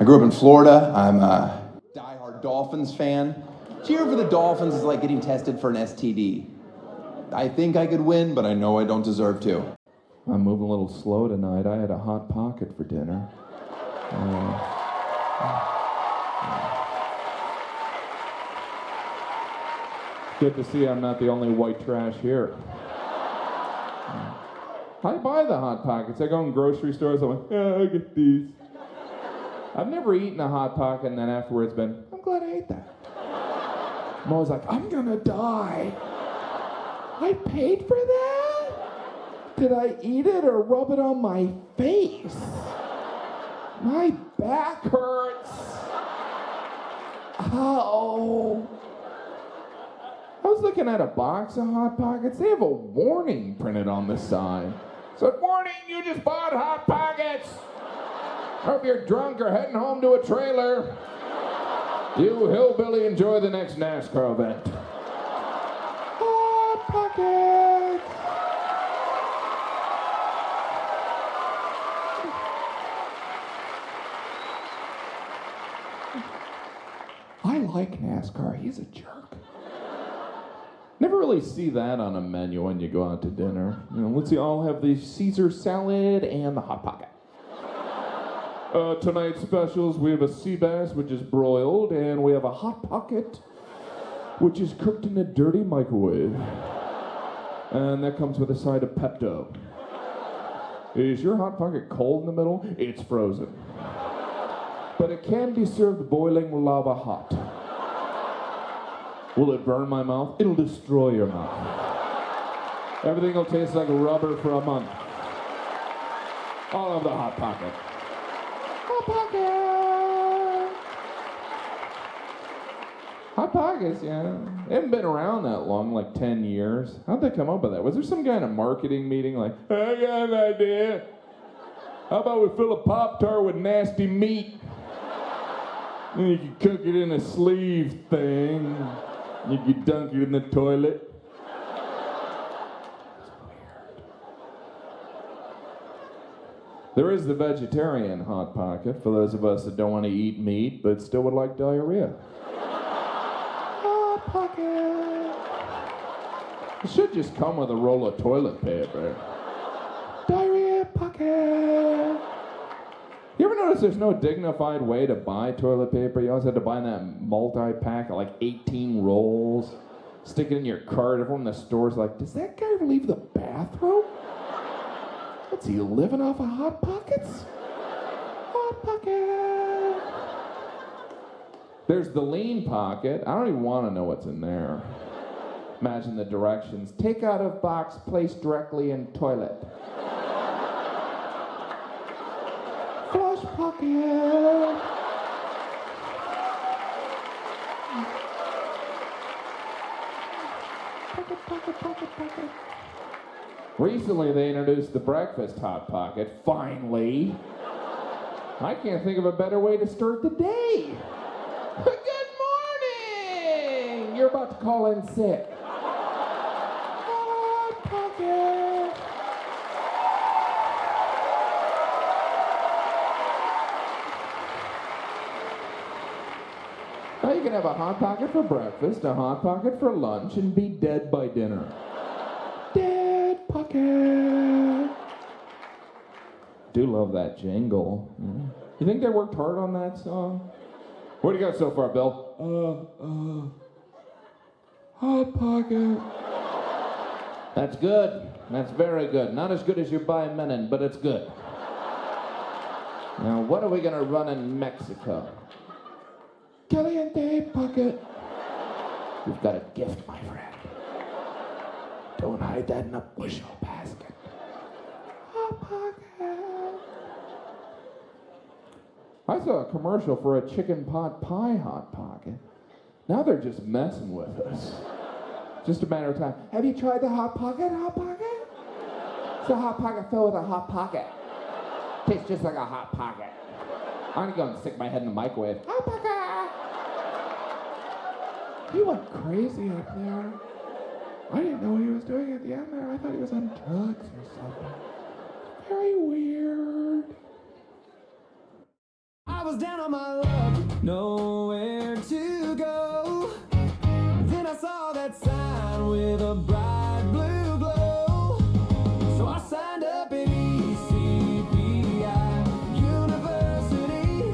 I grew up in Florida. I'm a diehard Dolphins fan. Cheering for the Dolphins is like getting tested for an STD. I think I could win, but I know I don't deserve to. I'm moving a little slow tonight. I had a Hot Pocket for dinner. Good to see I'm not the only white trash here. I buy the Hot Pockets. I go in grocery stores, I'm like, yeah, I get these. I've never eaten a Hot Pocket and then afterwards been, I'm glad I ate that. I'm always like, I'm gonna die. I paid for that? Did I eat it or rub it on my face? My back hurts. Ow. I was looking at a box of Hot Pockets. They have a warning printed on the side. So, warning, you just bought Hot Pockets. Hope you're drunk or heading home to a trailer. You hillbilly, enjoy the next NASCAR event. Hot Pockets. I like NASCAR. He's a jerk. Never really see that on a menu when you go out to dinner. You know, let's see, I'll have the Caesar salad and the Hot Pocket. Tonight's specials, we have a sea bass, which is broiled, and we have a Hot Pocket, which is cooked in a dirty microwave. And that comes with a side of Pepto. Is your Hot Pocket cold in the middle? It's frozen. But it can be served boiling lava hot. Will it burn my mouth? It'll destroy your mouth. Everything will taste like rubber for a month. All of the Hot Pocket. Hot Pocket! Hot Pockets, yeah. They haven't been around that long, like 10 years. How'd they come up with that? Was there some guy in a marketing meeting like, I got an idea. How about we fill a Pop-Tart with nasty meat? And you can cook it in a sleeve thing. You can dunk it in the toilet. There is the vegetarian Hot Pocket for those of us that don't want to eat meat but still would like diarrhea. Hot Pocket. It should just come with a roll of toilet paper. Diarrhea Pocket. You ever notice there's no dignified way to buy toilet paper? You always had to buy that multi-pack of like 18 rolls, stick it in your cart. Everyone in the store's like, does that guy ever leave the bathroom? What's he living off of Hot Pockets? Hot Pocket. There's the lean pocket. I don't even want to know what's in there. Imagine the directions. Take out of box, place directly in toilet. Flush pocket. Pocket. Recently, they introduced the breakfast Hot Pocket. Finally. I can't think of a better way to start the day. Good morning! You're about to call in sick. Hot Pocket. Now you can have a Hot Pocket for breakfast, a Hot Pocket for lunch, and be dead by dinner. Dead Pocket. Do love that jingle. You think they worked hard on that song? What do you got so far, Bill? Hot Pocket. That's good. That's very good. Not as good as your By Menon, but it's good. Now, what are we gonna run in Mexico? Caliente Pocket. You've got a gift, my friend. Don't hide that in a bushel basket. Hot Pocket. I saw a commercial for a chicken pot pie Hot Pocket. Now they're just messing with us. Just a matter of time. Have you tried the Hot Pocket? Hot Pocket? It's a Hot Pocket filled with a Hot Pocket. Tastes just like a Hot Pocket. I'm gonna go and stick my head in the microwave. Hot Pocket! He went crazy up there. I didn't know what he was doing at the end there. I thought he was on drugs or something. Very weird. I was down on my luck, nowhere to go. Then I saw that sign with a bright blue glow. So I signed up at ECPI University.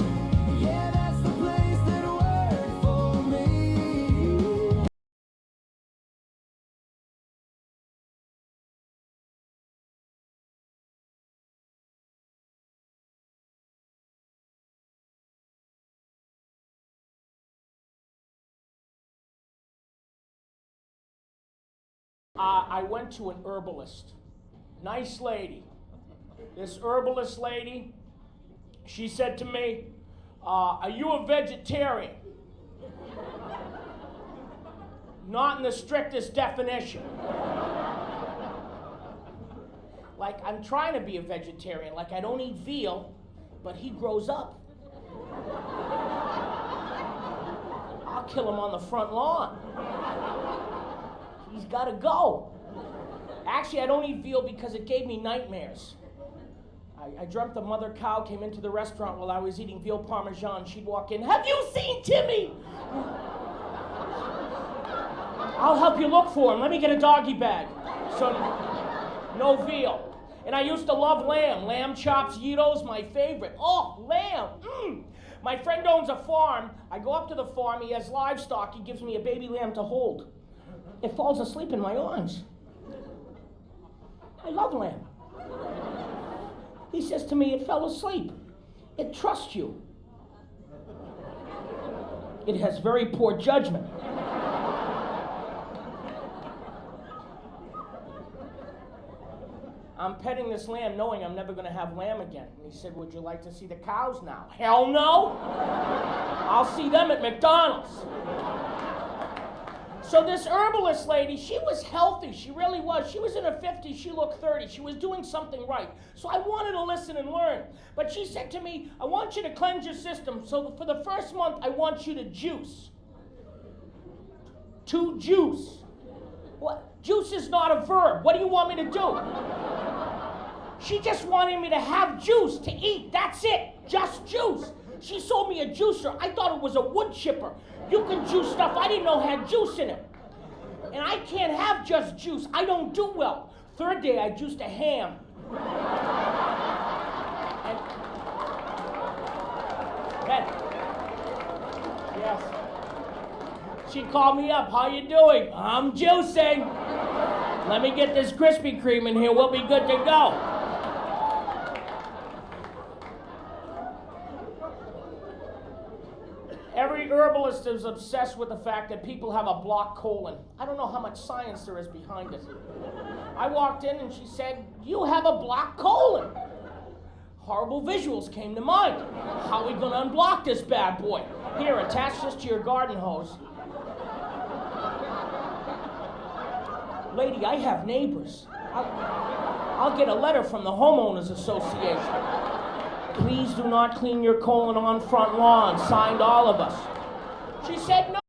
Yeah, that's the place that worked for me. I went to an herbalist. Nice lady. This herbalist lady, she said to me, are you a vegetarian? Not in the strictest definition. Like, I'm trying to be a vegetarian. Like, I don't eat veal, but he grows up. I'll kill him on the front lawn. He's got to go. Actually, I don't eat veal because it gave me nightmares. I dreamt the mother cow came into the restaurant while I was eating veal parmesan. She'd walk in, "Have you seen Timmy?" "I'll help you look for him. Let me get a doggy bag." So, no veal. And I used to love lamb. Lamb chops, gyros, my favorite. Oh, lamb. My friend owns a farm. I go up to the farm. He has livestock. He gives me a baby lamb to hold. It falls asleep in my arms. I love lamb. He says to me, "It fell asleep. It trusts you. It has very poor judgment." I'm petting this lamb knowing I'm never going to have lamb again. And he said, "Would you like to see the cows now?" Hell no! I'll see them at McDonald's. So this herbalist lady, she was healthy. She really was. She was in her 50s. She looked 30. She was doing something right. So I wanted to listen and learn. But she said to me, "I want you to cleanse your system. So for the first month, I want you to juice." To juice. What? Juice is not a verb. What do you want me to do? She just wanted me to have juice to eat. That's it. Just juice. She sold me a juicer. I thought it was a wood chipper. You can juice stuff I didn't know had juice in it. And I can't have just juice. I don't do well. Third day, I juiced a ham. And then, yes. She called me up. "How you doing?" "I'm juicing." "Let me get this Krispy Kreme in here. We'll be good to go." Every herbalist is obsessed with the fact that people have a blocked colon. I don't know how much science there is behind it. I walked in and she said, "You have a blocked colon." Horrible visuals came to mind. How are we going to unblock this bad boy? Here, attach this to your garden hose. Lady, I have neighbors. I'll get a letter from the homeowners association. "Please do not clean your colon on front lawn." Signed, all of us. She said no.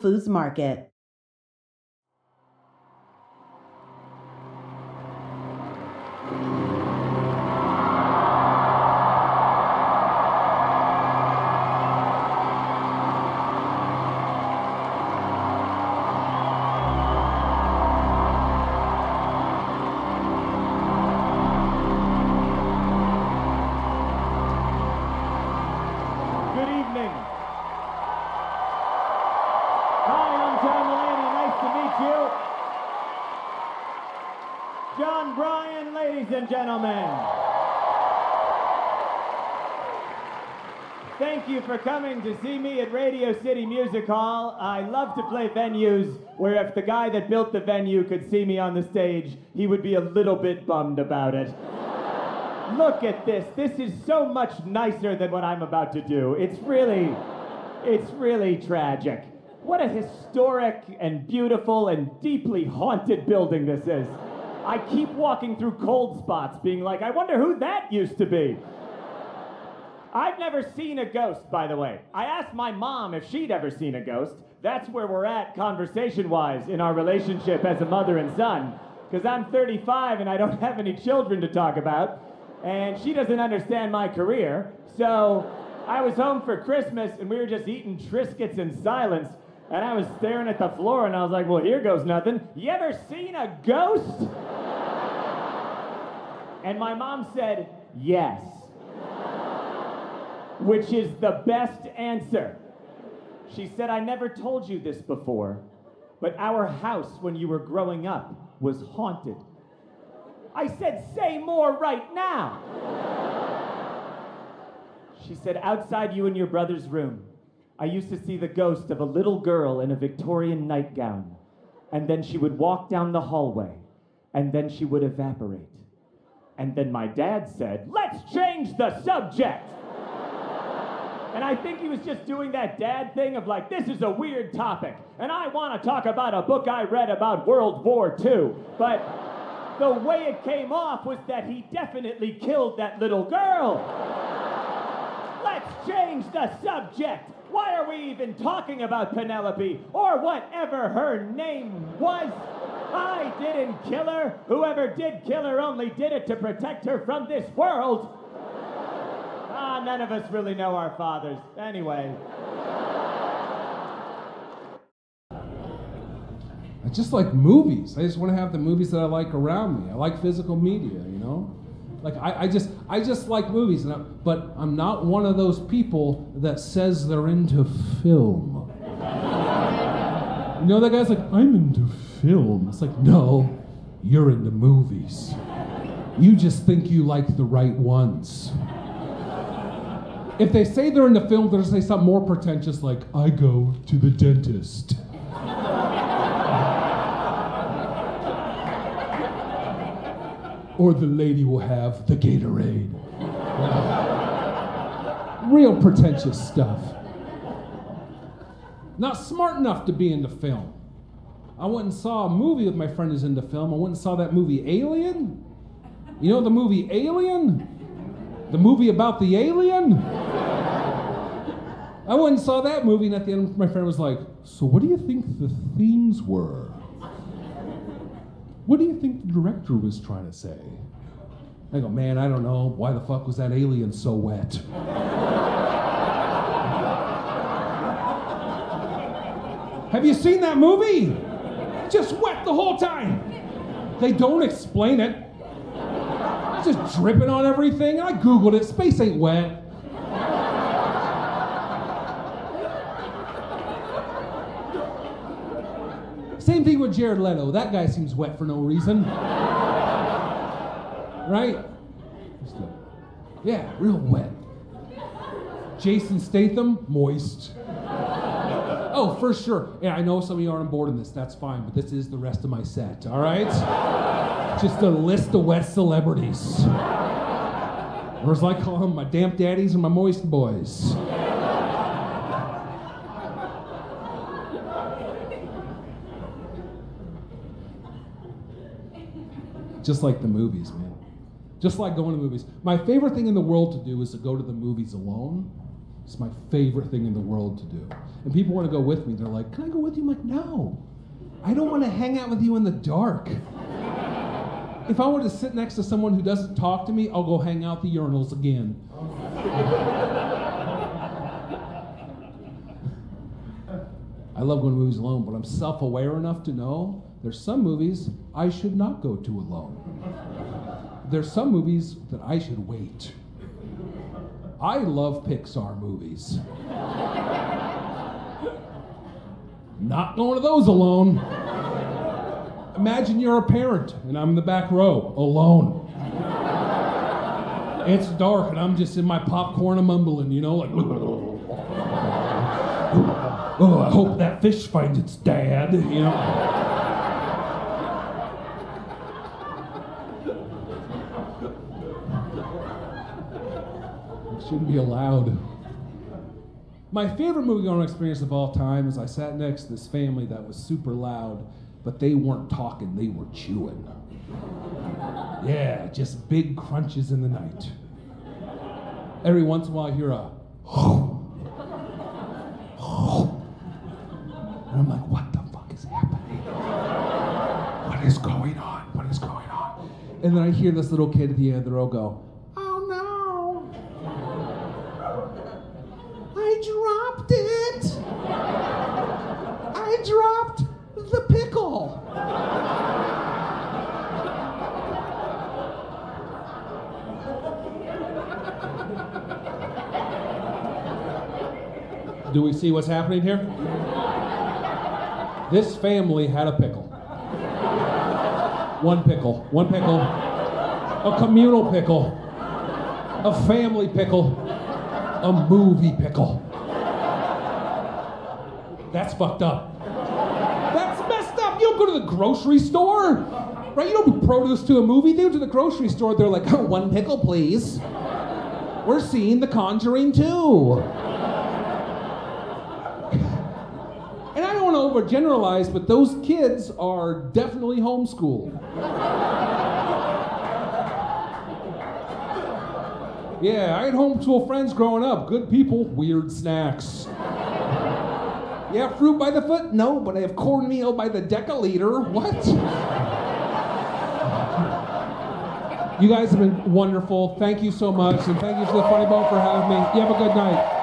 Foods Market. Good evening. Hi, I'm John Mulaney. Nice to meet you. John Bryan, ladies and gentlemen. Thank you for coming to see me at Radio City Music Hall. I love to play venues where if the guy that built the venue could see me on the stage, he would be a little bit bummed about it. Look at this. This is so much nicer than what I'm about to do. It's really tragic. What a historic and beautiful and deeply haunted building this is. I keep walking through cold spots being like, I wonder who that used to be. I've never seen a ghost, by the way. I asked my mom if she'd ever seen a ghost. That's where we're at conversation-wise in our relationship as a mother and son. Because I'm 35 and I don't have any children to talk about. And she doesn't understand my career. So I was home for Christmas and we were just eating Triscuits in silence. And I was staring at the floor and I was like, well, here goes nothing. You ever seen a ghost? And my mom said, yes. Which is the best answer. She said, I never told you this before, but our house when you were growing up was haunted. I said, say more right now. She said, outside you and your brother's room, I used to see the ghost of a little girl in a Victorian nightgown. And then she would walk down the hallway, and then she would evaporate. And then my dad said, let's change the subject. And I think he was just doing that dad thing of like, this is a weird topic, and I want to talk about a book I read about World War II. But the way it came off was that he definitely killed that little girl. Let's change the subject. Why are we even talking about Penelope or whatever her name was? I didn't kill her. Whoever did kill her only did it to protect her from this world. None of us really know our fathers. Anyway. I just like movies. I just want to have the movies that I like around me. I like physical media, you know? Like, I just like movies, but I'm not one of those people that says they're into film. You know, that guy's like, I'm into film. It's like, no, you're into movies. You just think you like the right ones. If they say they're into film, they'll say something more pretentious like, I go to the dentist. Or the lady will have the Gatorade. Real pretentious stuff. Not smart enough to be into film. I went and saw a movie with my friend who's into film. I went and saw that movie Alien. You know the movie Alien? The movie about the alien? I went and saw that movie, and at the end, my friend was like, so what do you think the themes were? What do you think the director was trying to say? I go, man, I don't know. Why the fuck was that alien so wet? Have you seen that movie? Just wet the whole time. They don't explain it. It's just dripping on everything. I Googled it. Space ain't wet. Same thing with Jared Leto. That guy seems wet for no reason. Right? Yeah, real wet. Jason Statham, moist. Oh, for sure. Yeah, I know some of you aren't on board in this. That's fine, but this is the rest of my set, all right? Just a list of wet celebrities. Or as I call them, my damp daddies and my moist boys. Just like the movies, man. Just like going to movies. My favorite thing in the world to do is to go to the movies alone. It's my favorite thing in the world to do. And people want to go with me. They're like, can I go with you? I'm like, no. I don't want to hang out with you in the dark. If I were to sit next to someone who doesn't talk to me, I'll go hang out the urinals again. I love going to movies alone, but I'm self-aware enough to know there's some movies I should not go to alone. There's some movies that I should wait. I love Pixar movies. Not going to those alone. Imagine you're a parent and I'm in the back row, alone. It's dark and I'm just in my popcorn and mumbling, you know, like, oh, I hope that fish finds its dad, you know. Shouldn't be allowed. My favorite movie-going experience of all time is I sat next to this family that was super loud, but they weren't talking, they were chewing. Yeah, just big crunches in the night. Every once in a while I hear a and I'm like, what the fuck is happening? What is going on? What is going on? And then I hear this little kid at the end of the row go, oh no. I dropped it. I dropped the pickle. Do we see what's happening here? This family had a pickle. One pickle. One pickle. A communal pickle. A family pickle. A movie pickle. That's fucked up. That's messed up. You don't go to the grocery store. Right? You don't bring produce to a movie. They go to the grocery store. They're like, oh, one pickle, please. We're seeing The Conjuring 2. And I don't want to overgeneralize, but those kids are definitely homeschooled. Yeah, I had homeschool friends growing up. Good people, weird snacks. Yeah, fruit by the foot? No, but I have cornmeal by the deciliter. What? You guys have been wonderful. Thank you so much, and thank you to the Funny Bone for having me. You have a good night.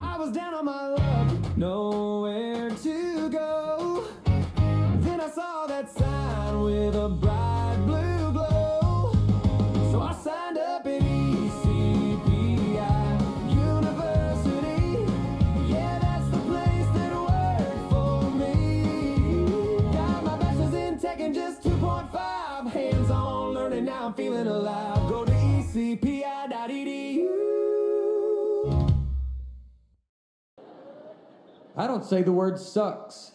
I was down on my luck, nowhere to go. Then I saw that sign with a bright blue glow. So I signed up at ECPI University. Yeah, that's the place that worked for me. Got my bachelor's in tech and just 2.5. Hands-on learning, now I'm feeling alive. Go to ecpi.edu. I don't say the word sucks.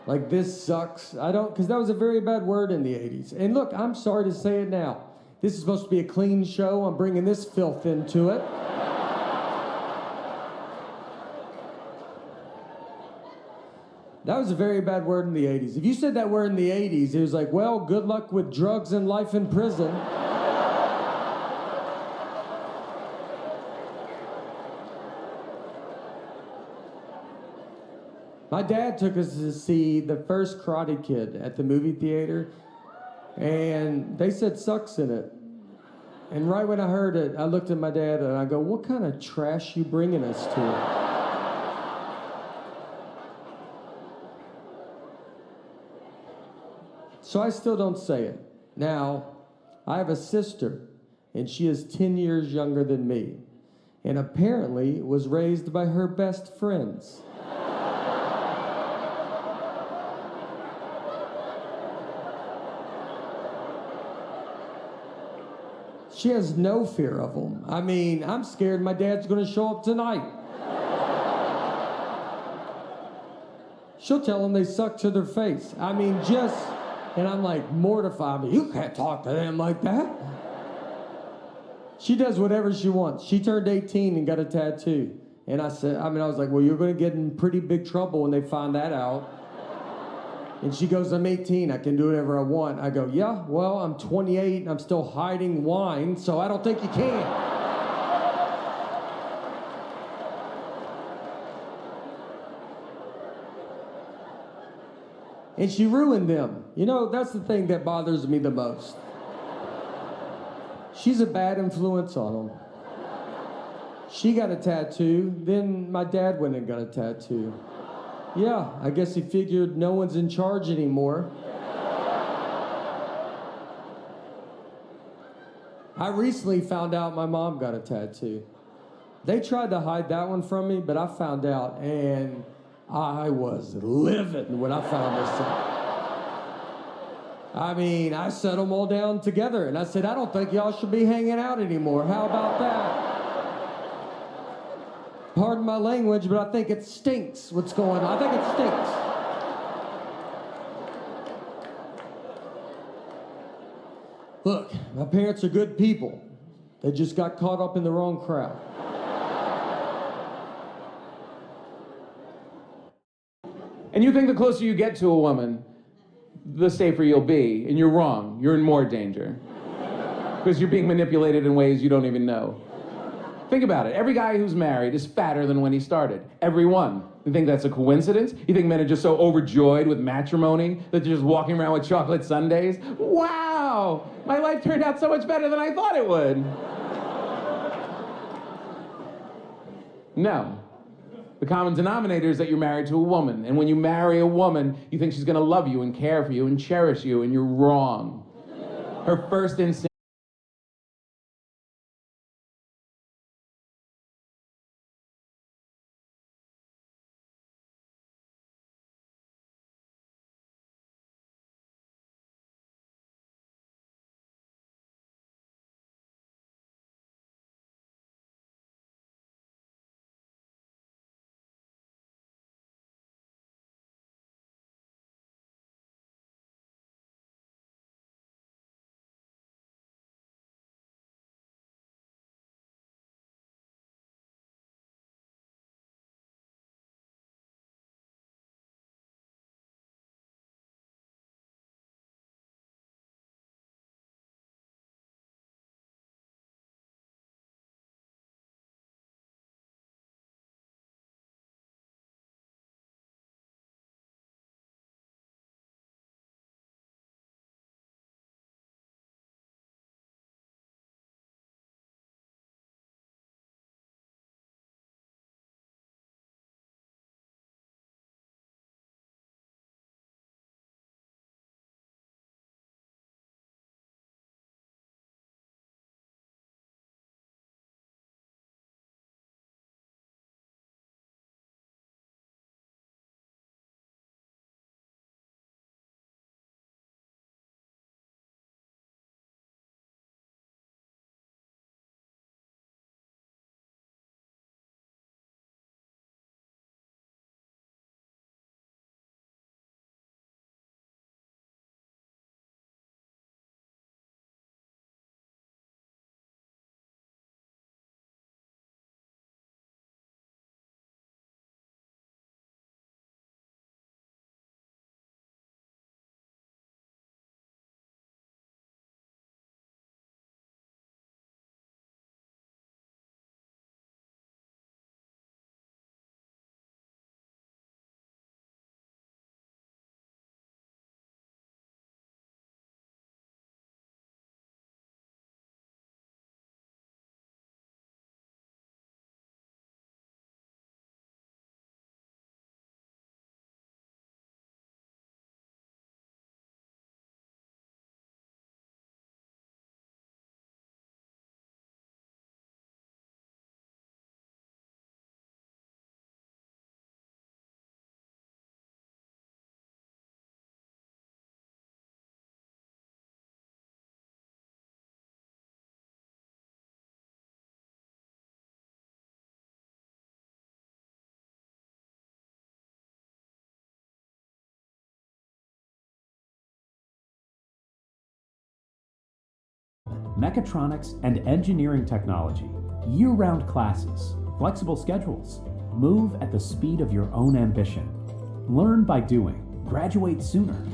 Like this sucks. I don't, because that was a very bad word in the 80s. And look, I'm sorry to say it now. This is supposed to be a clean show. I'm bringing this filth into it. That was a very bad word in the 80s. If you said that word in the 80s, it was like, well, good luck with drugs and life in prison. My dad took us to see the first Karate Kid at the movie theater, and they said sucks in it. And right when I heard it, I looked at my dad and I go, what kind of trash you bringing us to? So I still don't say it. Now, I have a sister, and she is 10 years younger than me, and apparently was raised by her best friends. She has no fear of them. I mean, I'm scared my dad's gonna show up tonight. She'll tell them they suck to their face. I mean, just, and I'm like mortified, but you can't talk to them like that. She does whatever she wants. She turned 18 and got a tattoo. And I was like, well, you're going to get in pretty big trouble when they find that out. And she goes, I'm 18, I can do whatever I want. I go, yeah, well, I'm 28 and I'm still hiding wine, so I don't think you can. And she ruined them. You know, that's the thing that bothers me the most. She's a bad influence on them. She got a tattoo, then my dad went and got a tattoo. Yeah, I guess he figured no one's in charge anymore. I recently found out my mom got a tattoo. They tried to hide that one from me, but I found out, and I was livid when I found this out. I mean, I set them all down together, and I said, I don't think y'all should be hanging out anymore. How about that? Pardon my language, but I think it stinks what's going on. I think it stinks. Look, my parents are good people. They just got caught up in the wrong crowd. And you think the closer you get to a woman, the safer you'll be. And you're wrong. You're in more danger. Because you're being manipulated in ways you don't even know. Think about it. Every guy who's married is fatter than when he started. Every one. You think that's a coincidence? You think men are just so overjoyed with matrimony that they're just walking around with chocolate sundaes? Wow! My life turned out so much better than I thought it would. No. The common denominator is that you're married to a woman. And when you marry a woman, you think she's going to love you and care for you and cherish you, and you're wrong. Her first instinct mechatronics, and engineering technology. Year-round classes, flexible schedules. Move at the speed of your own ambition. Learn by doing. Graduate sooner.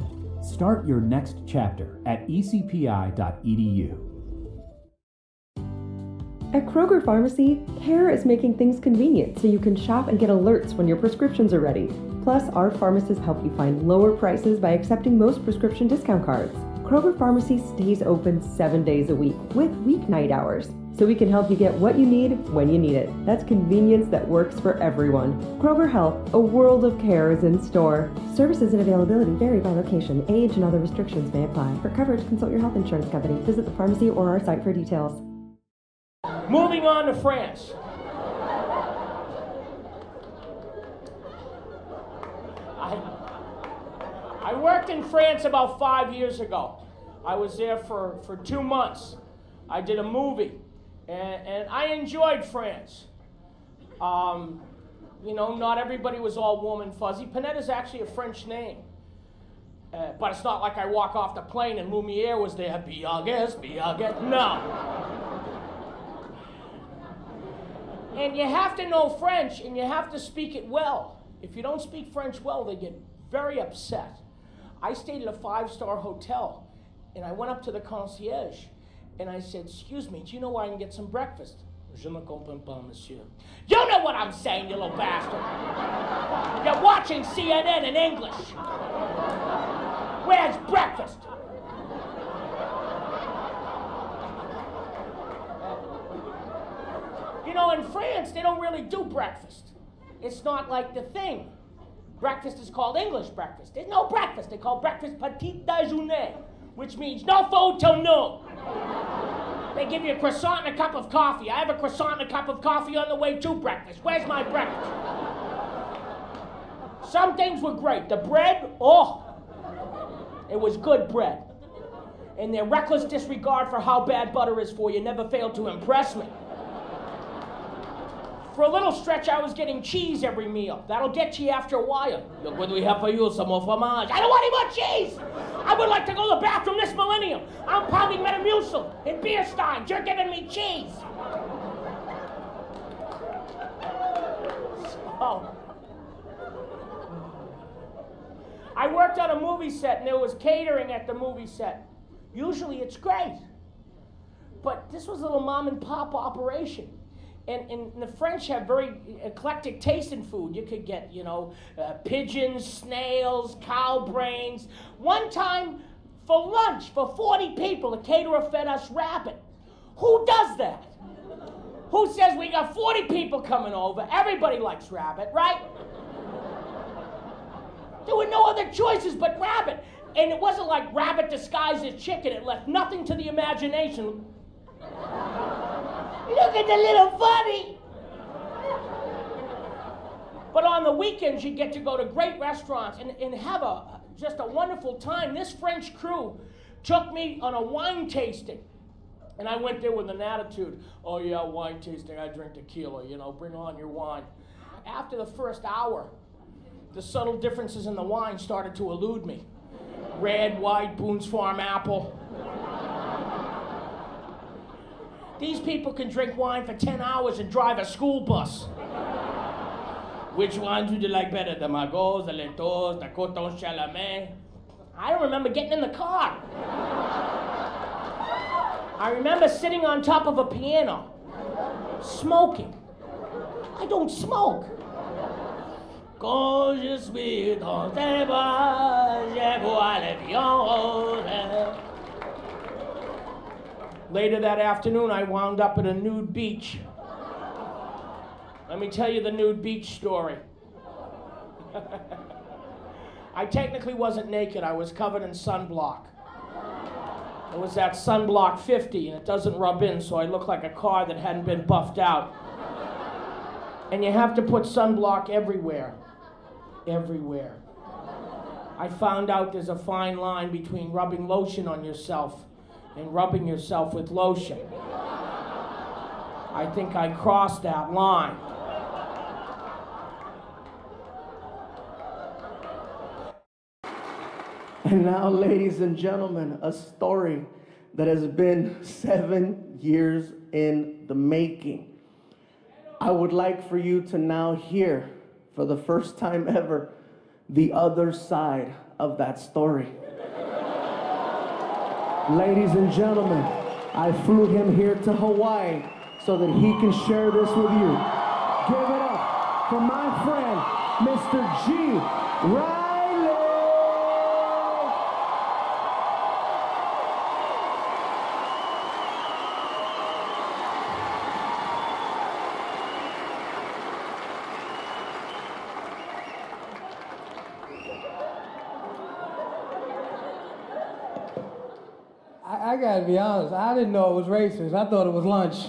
Start your next chapter at ecpi.edu. At Kroger Pharmacy, Care is making things convenient so you can shop and get alerts when your prescriptions are ready. Plus, our pharmacists help you find lower prices by accepting most prescription discount cards. Kroger Pharmacy stays open 7 days a week with weeknight hours, so we can help you get what you need when you need it. That's convenience that works for everyone. Kroger Health, a world of care is in store. Services and availability vary by location. Age and other restrictions may apply. For coverage, consult your health insurance company. Visit the pharmacy or our site for details. Moving on to France. I worked in France about 5 years ago. I was there for 2 months. I did a movie, and I enjoyed France. You know, not everybody was all warm and fuzzy. Panette is actually a French name. But it's not like I walk off the plane and Lumiere was there. Biagues. No. And you have to know French, and you have to speak it well. If you don't speak French well, they get very upset. I stayed at a 5-star hotel, and I went up to the concierge, and I said, "Excuse me, do you know where I can get some breakfast?" "Je ne comprends pas, monsieur." You know what I'm saying, you little bastard. You're watching CNN in English. Where's breakfast? You know, in France, they don't really do breakfast. It's not like the thing. Breakfast is called English breakfast. There's no breakfast. They call breakfast petit déjeuner, which means no food till noon. They give you a croissant and a cup of coffee. I have a croissant and a cup of coffee on the way to breakfast. Where's my breakfast? Some things were great. The bread, it was good bread. And their reckless disregard for how bad butter is for you never failed to impress me. For a little stretch, I was getting cheese every meal. That'll get you after a while. Look, what do we have for you? Some more fromage. I don't want any more cheese! I would like to go to the bathroom this millennium. I'm pounding Metamucil in beer steins. You're giving me cheese. So, I worked on a movie set, and there was catering at the movie set. Usually it's great. But this was a little mom and pop operation. And the French have very eclectic taste in food. You could get, pigeons, snails, cow brains. One time, for lunch, for 40 people, the caterer fed us rabbit. Who does that? Who says we got 40 people coming over? Everybody likes rabbit, right? There were no other choices but rabbit. And it wasn't like rabbit disguised as chicken. It left nothing to the imagination. Look at the little bunny. But on the weekends, you get to go to great restaurants and have just a wonderful time. This French crew took me on a wine tasting. And I went there with an attitude, "Oh yeah, wine tasting, I drink tequila, bring on your wine." After the first hour, the subtle differences in the wine started to elude me. Red, white, Boone's Farm apple. These people can drink wine for 10 hours and drive a school bus. Which ones would you like better? The Margaux, the Latours, the Coton Chalamet? I don't remember getting in the car. I remember sitting on top of a piano, smoking. I don't smoke. Quand je suis dans tes bras, je vois le viol. Later that afternoon, I wound up at a nude beach. Let me tell you the nude beach story. I technically wasn't naked. I was covered in sunblock. It was that sunblock 50, and it doesn't rub in, so I look like a car that hadn't been buffed out. And you have to put sunblock everywhere. Everywhere. I found out there's a fine line between rubbing lotion on yourself and rubbing yourself with lotion. I think I crossed that line. And now, ladies and gentlemen, a story that has been 7 years in the making. I would like for you to now hear, for the first time ever, the other side of that story. Ladies and gentlemen, I flew him here to Hawaii so that he can share this with you. Give it up for my friend, Mr. G. Riley. I gotta be honest, I didn't know it was racist. I thought it was lunch.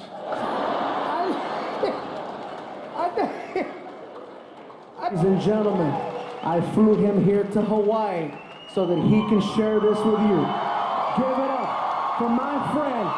Ladies and gentlemen, I flew him here to Hawaii so that he can share this with you. Give it up for my friend,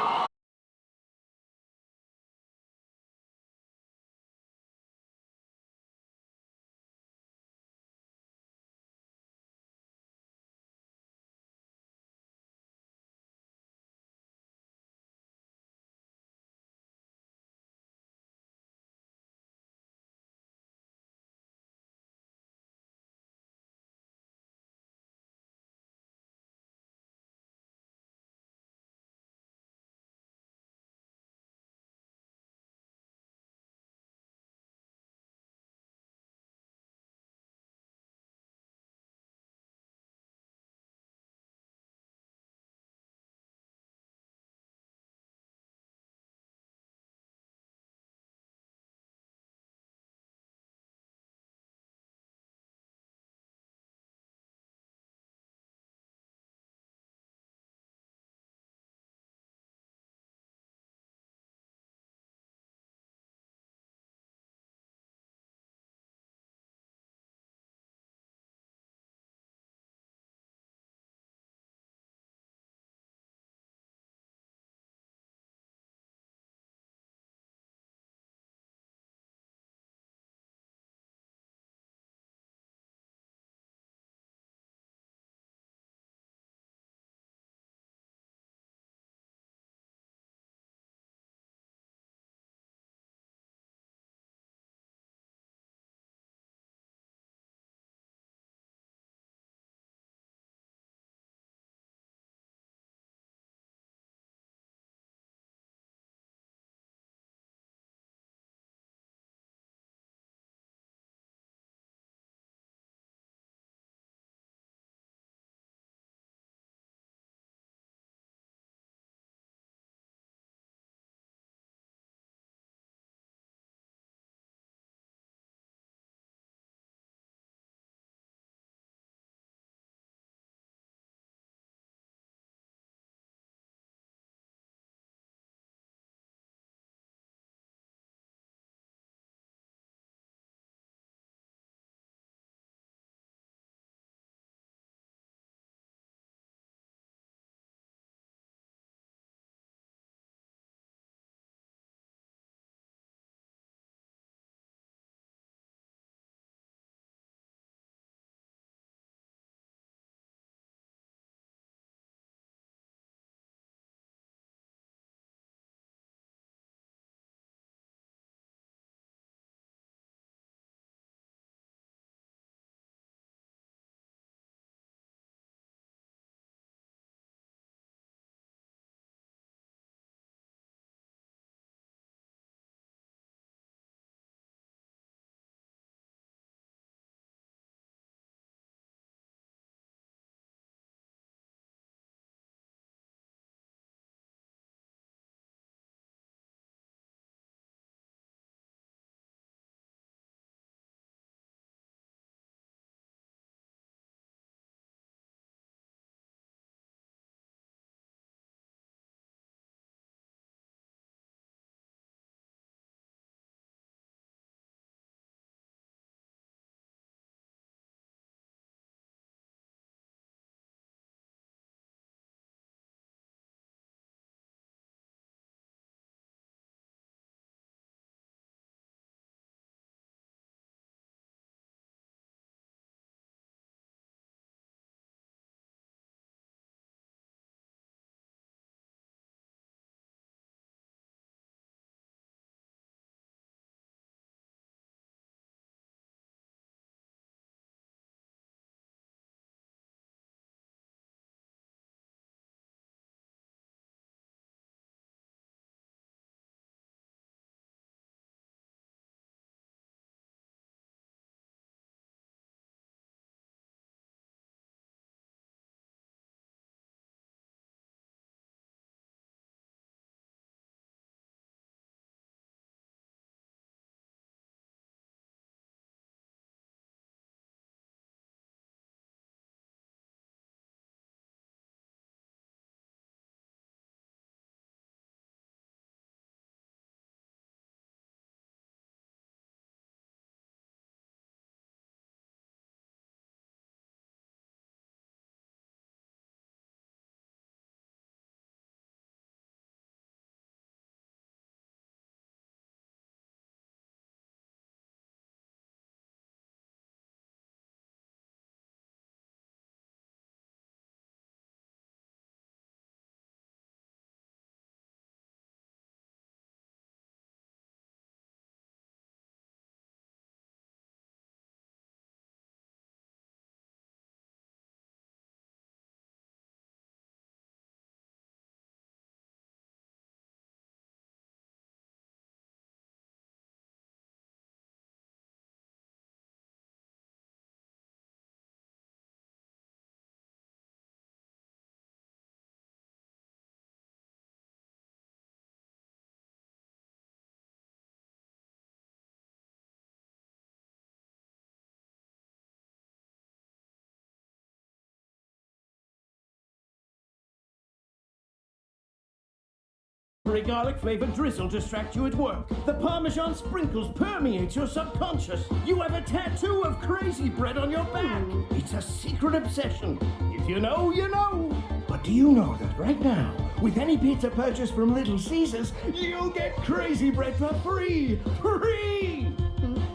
strawberry garlic flavored drizzle distract you at work. The Parmesan sprinkles permeate your subconscious. You have a tattoo of crazy bread on your back. It's a secret obsession. If you know, you know. But do you know that right now, with any pizza purchase from Little Caesars, you'll get crazy bread for free? Free!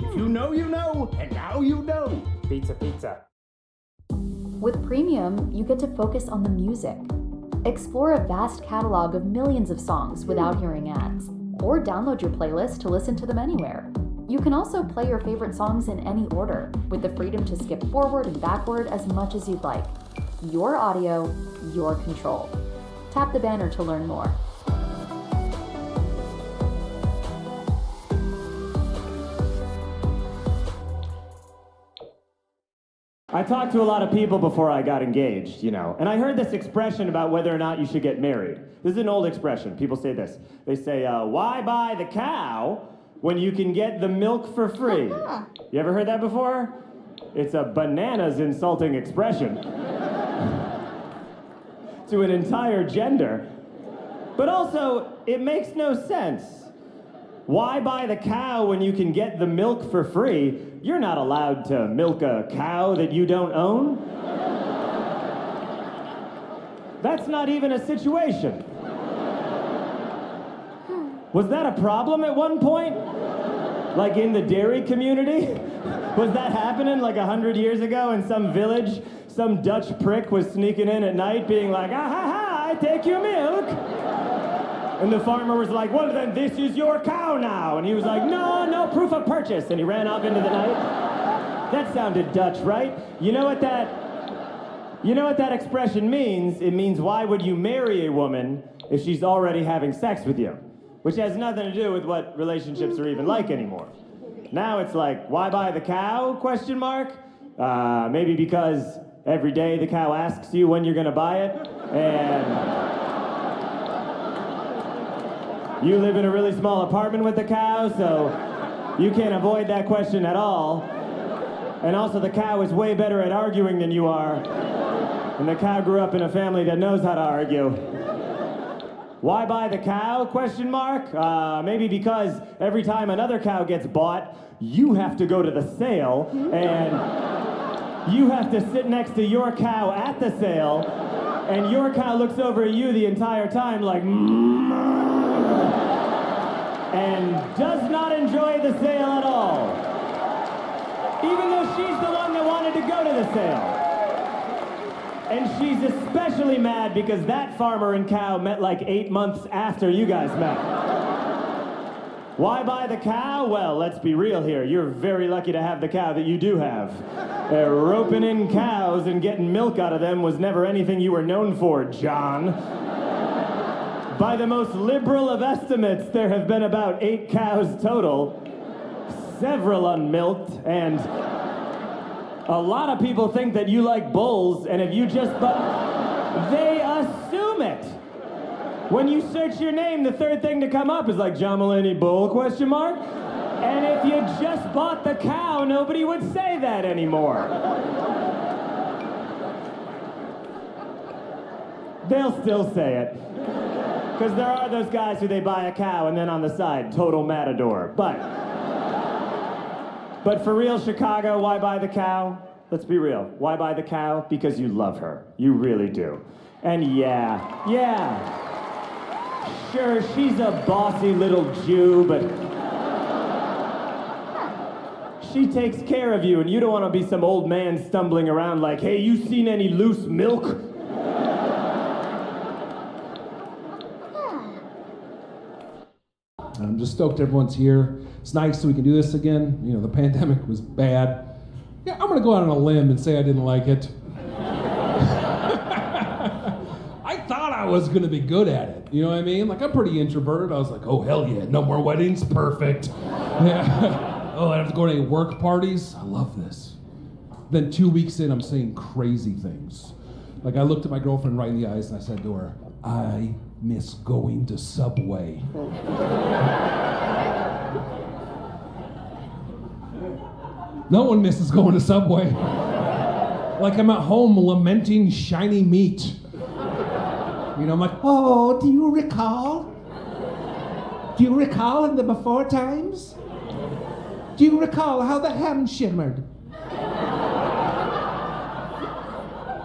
If you know, you know, and now you know. Pizza, pizza. With Premium, you get to focus on the music. Explore a vast catalog of millions of songs without hearing ads, or download your playlist to listen to them anywhere. You can also play your favorite songs in any order, with the freedom to skip forward and backward as much as you'd like. Your audio, your control. Tap the banner to learn more. I talked to a lot of people before I got engaged, you know, and I heard this expression about whether or not you should get married. This is an old expression. People say this. They say, why buy the cow when you can get the milk for free? You ever heard that before? It's a bananas insulting expression to an entire gender. But also, it makes no sense. Why buy the cow when you can get the milk for free? You're not allowed to milk a cow that you don't own. That's not even a situation. Was that a problem at one point? Like in the dairy community? Was that happening like 100 years ago in some village? Some Dutch prick was sneaking in at night being like, ah ha ha, I take your milk. And the farmer was like, well then this is your cow now. And he was like, no proof of purchase. And he ran off into the night. That sounded Dutch, right? You know what that expression means? It means why would you marry a woman if she's already having sex with you? Which has nothing to do with what relationships are even like anymore. Now it's like, why buy the cow, question mark? Maybe because every day the cow asks you when you're gonna buy it, and you live in a really small apartment with the cow, so you can't avoid that question at all. And also the cow is way better at arguing than you are, and the cow grew up in a family that knows how to argue. Why buy the cow, question mark? Maybe because every time another cow gets bought, you have to go to the sale, and you have to sit next to your cow at the sale, and your cow looks over at you the entire time like, and does not enjoy the sale at all. Even though she's the one that wanted to go to the sale. And she's especially mad because that farmer and cow met like 8 months after you guys met. Why buy the cow? Well, let's be real here. You're very lucky to have the cow that you do have. Roping in cows and getting milk out of them was never anything you were known for, John. By the most liberal of estimates, there have been about 8 cows total, several unmilked, and a lot of people think that you like bulls, and if you just they assume it. When you search your name, the third thing to come up is like John Mulaney bull, question mark? And if you just bought the cow, nobody would say that anymore. They'll still say it. Because there are those guys who they buy a cow and then on the side, total matador. But for real, Chicago, why buy the cow? Let's be real. Why buy the cow? Because you love her. You really do. And yeah, sure, she's a bossy little Jew, but she takes care of you, and you don't want to be some old man stumbling around like, hey, you seen any loose milk? I'm just stoked everyone's here. It's nice so we can do this again. You know, the pandemic was bad. Yeah, I'm gonna go out on a limb and say I didn't like it. I thought I was gonna be good at it. You know what I mean? Like, I'm pretty introverted. I was like, oh, hell yeah, no more weddings, perfect. Yeah. Oh, I have to go to any work parties? I love this. Then 2 weeks in, I'm saying crazy things. Like, I looked at my girlfriend right in the eyes and I said to her, I miss going to Subway. No one misses going to Subway. Like I'm at home lamenting shiny meat. You know, I'm like, oh, do you recall? Do you recall in the before times? Do you recall how the ham shimmered?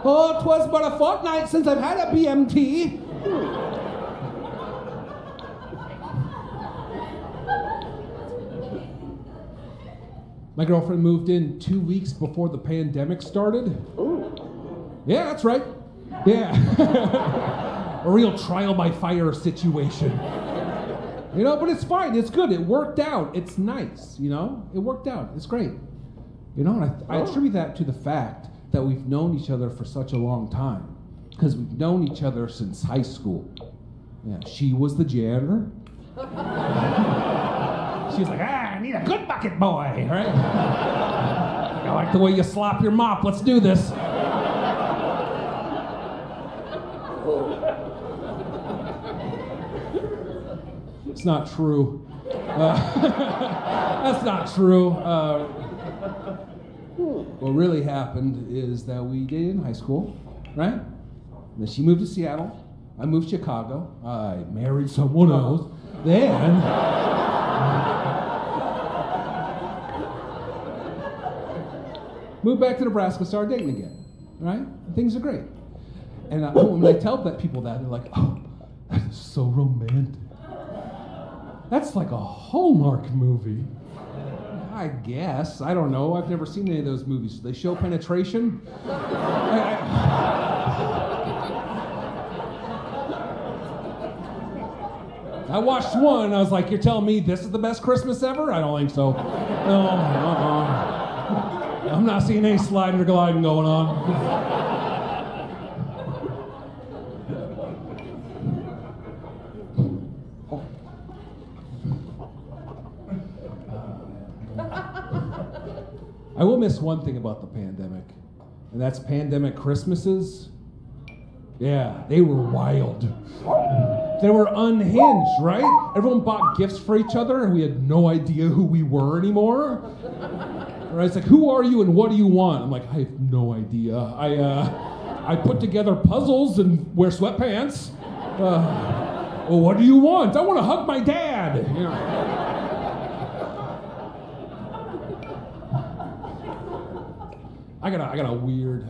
Oh, 'twas but a fortnight since I've had a BMT. My girlfriend moved in 2 weeks before the pandemic started. Ooh. Yeah, that's right. Yeah. A real trial by fire situation. You know, but it's fine. It's good. It worked out. It's nice. You know, it worked out. It's great. You know, and I attribute that to the fact that we've known each other for such a long time. Because we've known each other since high school. Yeah, she was the janitor. She was like, I need a good bucket boy, right? I like the way you slop your mop. Let's do this. It's not true. That's not true. What really happened is that we dated in high school, right? And then she moved to Seattle. I moved to Chicago. I married someone else. Then... moved back to Nebraska, started dating again, right? Things are great. And when I tell people that, they're like, oh, that is so romantic. That's like a Hallmark movie. I guess. I don't know. I've never seen any of those movies. They show penetration? I watched one and I was like, you're telling me this is the best Christmas ever? I don't think so. No, I'm not seeing any sliding or gliding going on. I will miss one thing about the pandemic, and that's pandemic Christmases. Yeah, they were wild. They were unhinged, right? Everyone bought gifts for each other, and we had no idea who we were anymore. Right? It's like, who are you and what do you want? I'm like, I have no idea. I put together puzzles and wear sweatpants. Well, what do you want? I want to hug my dad. You know. I got a weird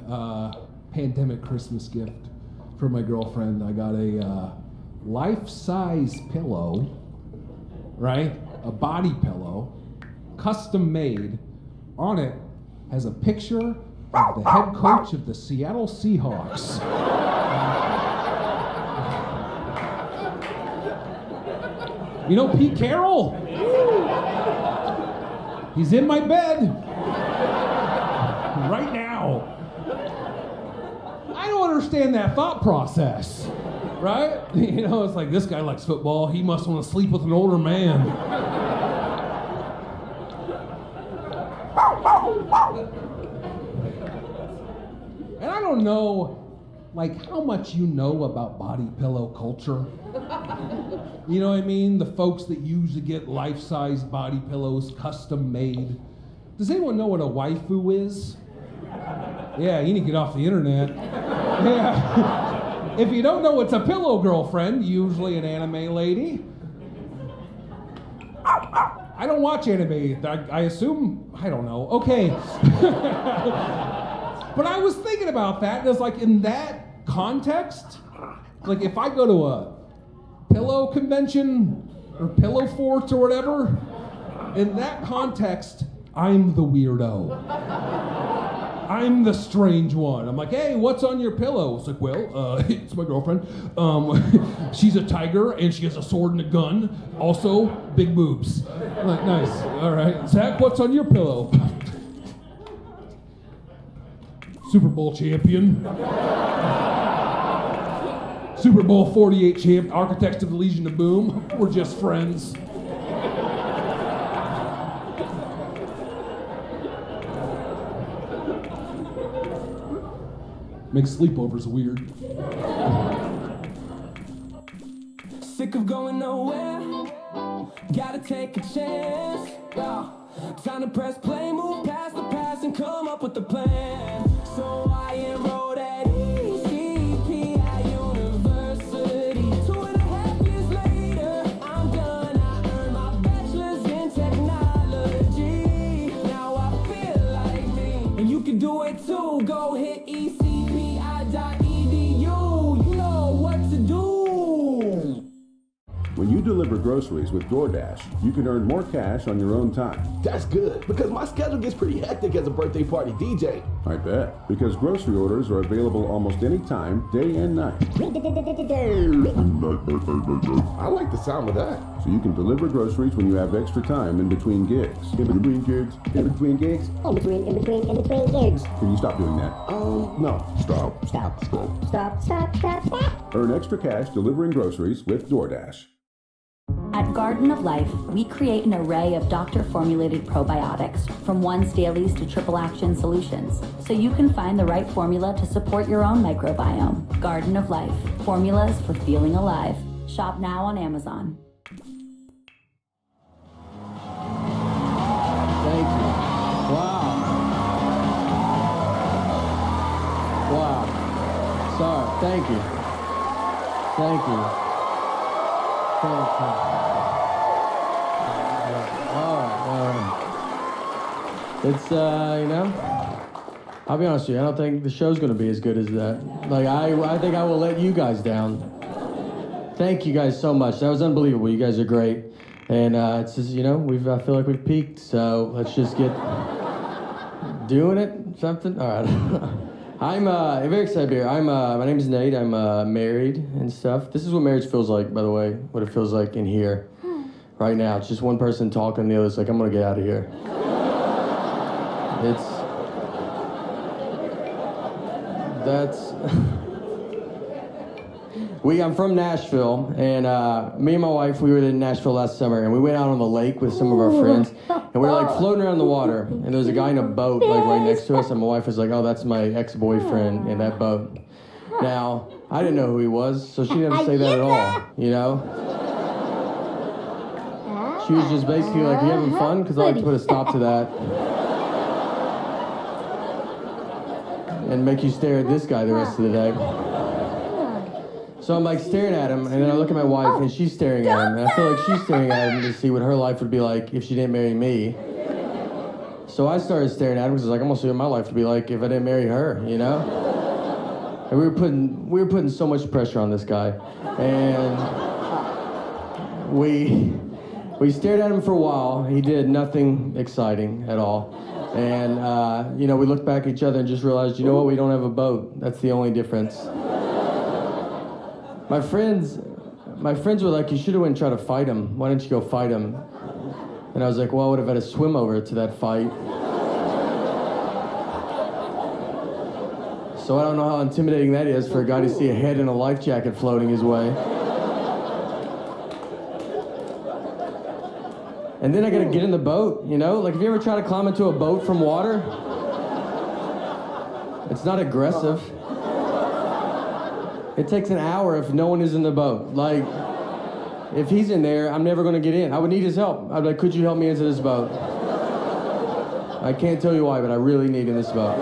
pandemic Christmas gift from my girlfriend. I got a life-size pillow, right? A body pillow, custom made. On it has a picture of the head coach of the Seattle Seahawks. You know Pete Carroll? He's in my bed right now. I don't understand that thought process, right? You know, it's like, this guy likes football. He must want to sleep with an older man. And I don't know, like, how much you know about body pillow culture. You know what I mean? The folks that usually get life-size body pillows custom made. Does anyone know what a waifu is? Yeah, you need to get off the internet. Yeah. If you don't know, it's a pillow girlfriend, usually an anime lady. I don't watch anime. I assume, I don't know. Okay. But I was thinking about that, and it's like, in that context, like if I go to a pillow convention or pillow fort or whatever, in that context, I'm the weirdo. I'm the strange one. I'm like, hey, what's on your pillow? It's like, well, it's my girlfriend. She's a tiger and she has a sword and a gun. Also, big boobs. I'm like, nice. All right. Zach, what's on your pillow? Super Bowl champion. Super Bowl 48 champ, Architects of the Legion of Boom. We're just friends. Makes sleepovers weird. Sick of going nowhere. Gotta take a chance. Time to press play, move past the past and come up with a plan. So I enrolled at ECPI University. 2.5 years later, I'm gonna When you deliver groceries with DoorDash, you can earn more cash on your own time. That's good, because my schedule gets pretty hectic as a birthday party DJ. I bet, because grocery orders are available almost any time, day and night. I like the sound of that. So you can deliver groceries when you have extra time in between gigs. In between gigs? In between gigs? In between gigs. Can you stop doing that? No. Stop. Earn extra cash delivering groceries with DoorDash. At Garden of Life, we create an array of doctor-formulated probiotics, from ones dailies to triple action solutions, so you can find the right formula to support your own microbiome. Garden of Life, formulas for feeling alive. Shop now on Amazon. Thank you. Wow. Sorry. Thank you. Thank you. All right. It's, I'll be honest with you, I don't think the show's going to be as good as that. Like, I think I will let you guys down. Thank you guys so much. That was unbelievable. You guys are great. And it's just, I feel like we've peaked, so let's just get doing it, something. All right. I'm very excited to be here. My name is Nate. I'm married and stuff. This is what marriage feels like, by the way, what it feels like in here right now. It's just one person talking, the other's like, I'm going to get out of here. I'm from Nashville, and me and my wife, we were in Nashville last summer, and we went out on the lake with some of our friends, and we were like floating around the water, and there was a guy in a boat like right next to us, and my wife was like, oh, that's my ex-boyfriend in that boat. Now, I didn't know who he was, so she didn't say that at all, She was just basically like, you having fun? Because I like to put a stop to that. And make you stare at this guy the rest of the day. So I'm like staring at him, and then I look at my wife, and she's staring at him, and I feel like she's staring at him to see what her life would be like if she didn't marry me. So I started staring at him, because I was like, I'm gonna see what my life would be like if I didn't marry her, And we were putting so much pressure on this guy, and we stared at him for a while. He did nothing exciting at all. And, we looked back at each other and just realized, you know what, we don't have a boat. That's the only difference. My friends were like, you should have went and tried to fight him. Why didn't you go fight him? And I was like, well, I would have had to swim over to that fight. So I don't know how intimidating that is for a guy to see a head in a life jacket floating his way. And then I gotta get in the boat, Like, have you ever tried to climb into a boat from water? It's not aggressive. It takes an hour if no one is in the boat. Like, if he's in there, I'm never gonna get in. I would need his help. I'd be like, could you help me into this boat? I can't tell you why, but I really need in this boat.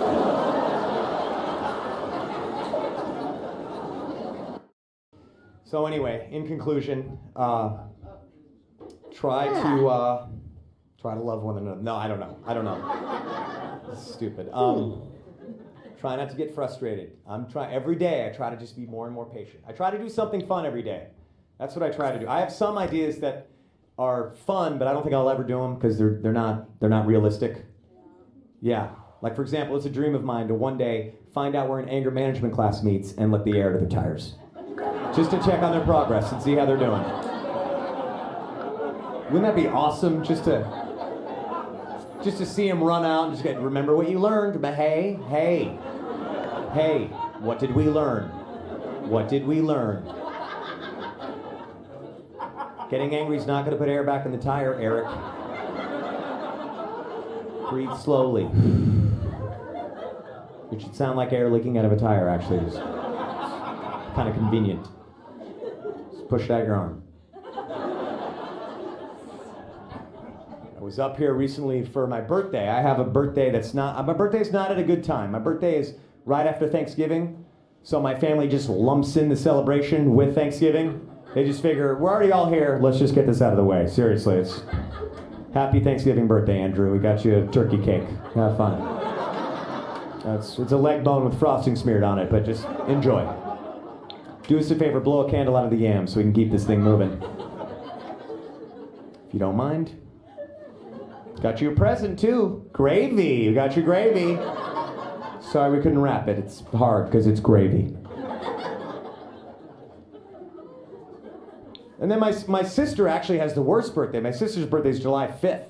So anyway, in conclusion, try to love one another. No, I don't know. This is stupid. Try not to get frustrated. Every day I try to just be more and more patient. I try to do something fun every day. That's what I try to do. I have some ideas that are fun, but I don't think I'll ever do them because they're not realistic. Yeah. Like, for example, it's a dream of mine to one day find out where an anger management class meets and let the air to their tires. Just to check on their progress and see how they're doing. Wouldn't that be awesome? Just to see him run out and just remember what you learned. But hey, what did we learn? What did we learn? Getting angry is not going to put air back in the tire, Eric. Breathe slowly. It should sound like air leaking out of a tire, actually. It's kind of convenient. Just push it out your arm. I was up here recently for my birthday. I have a birthday my birthday's not at a good time. My birthday is right after Thanksgiving, so my family just lumps in the celebration with Thanksgiving. They just figure, we're already all here, let's just get this out of the way. Seriously, it's happy Thanksgiving birthday, Andrew. We got you a turkey cake. Have fun. It's a leg bone with frosting smeared on it, but just enjoy. Do us a favor, blow a candle out of the yam so we can keep this thing moving. you don't mind. Got you a present too. Gravy. You got your gravy. Sorry we couldn't wrap it. It's hard because it's gravy. And then my sister actually has the worst birthday. My sister's birthday is July 5th.